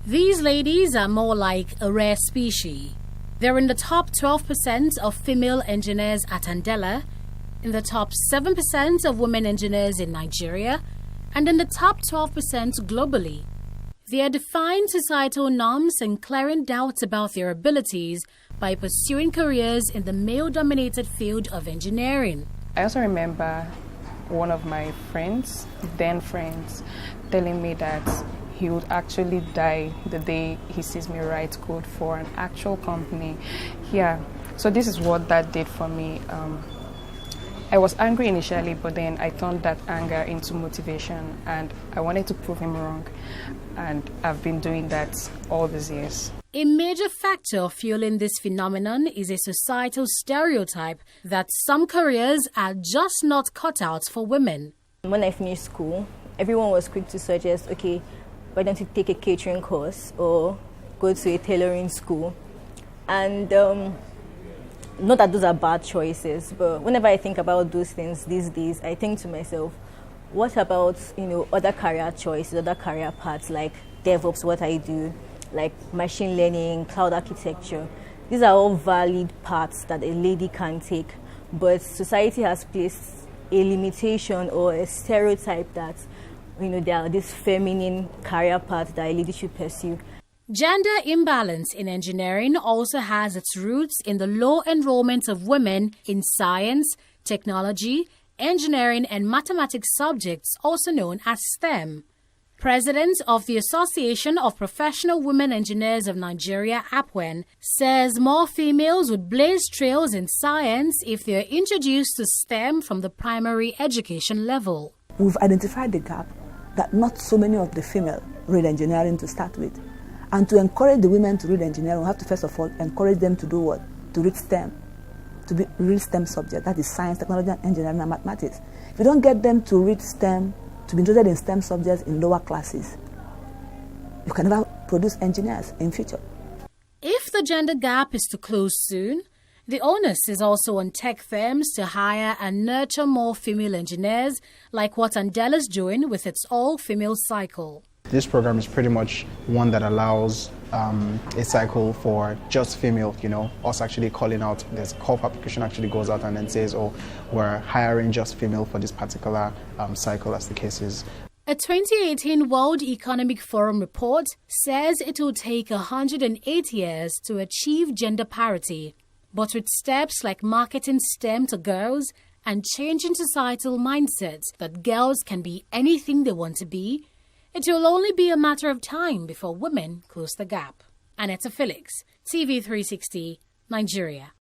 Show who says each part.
Speaker 1: These ladies are more like a rare species. They're in the top 12% of female engineers at Andela, in the top 7% of women engineers in Nigeria, and in the top 12% globally. They are defying societal norms and clearing doubts about their abilities by pursuing careers in the male-dominated field of engineering.
Speaker 2: I also remember one of my friends, telling me that he would actually die the day he sees me write code for an actual company. Yeah, so this is what that did for me. I was angry initially, but then I turned that anger into motivation, and I wanted to prove him wrong. And I've been doing that all these years.
Speaker 1: A major factor fueling this phenomenon is a societal stereotype that some careers are just not cut out for women.
Speaker 3: When I finished school, everyone was quick to suggest, okay, why don't you take a catering course or go to a tailoring school? And not that those are bad choices, but whenever I think about those things these days, I think to myself, what about, other career choices, other career paths like DevOps, what I do, like machine learning, cloud architecture? These are all valid paths that a lady can take, but society has placed a limitation or a stereotype that, there are these feminine career paths that a lady should pursue.
Speaker 1: Gender imbalance in engineering also has its roots in the low enrollment of women in science, technology, engineering and mathematics subjects, also known as STEM. President of the Association of Professional Women Engineers of Nigeria, APWEN, says more females would blaze trails in science if they are introduced to STEM from the primary education level.
Speaker 4: We've identified the gap that not so many of the female read engineering to start with. And to encourage the women to read engineering, we have to first of all encourage them to do what? To read STEM, to read STEM subjects, that is science, technology, engineering, and mathematics. If you don't get them to read STEM, to be interested in STEM subjects in lower classes, you can never produce engineers in future.
Speaker 1: If the gender gap is to close soon, the onus is also on tech firms to hire and nurture more female engineers, like what Andela is doing with its all-female cycle.
Speaker 5: This program is pretty much one that allows a cycle for just female, us actually calling out, this call for application actually goes out and then says, oh, we're hiring just female for this particular cycle, as the case is.
Speaker 1: A 2018 World Economic Forum report says it will take 108 years to achieve gender parity. But with steps like marketing STEM to girls and changing societal mindsets that girls can be anything they want to be, it will only be a matter of time before women close the gap. Aneta Felix, TV 360, Nigeria.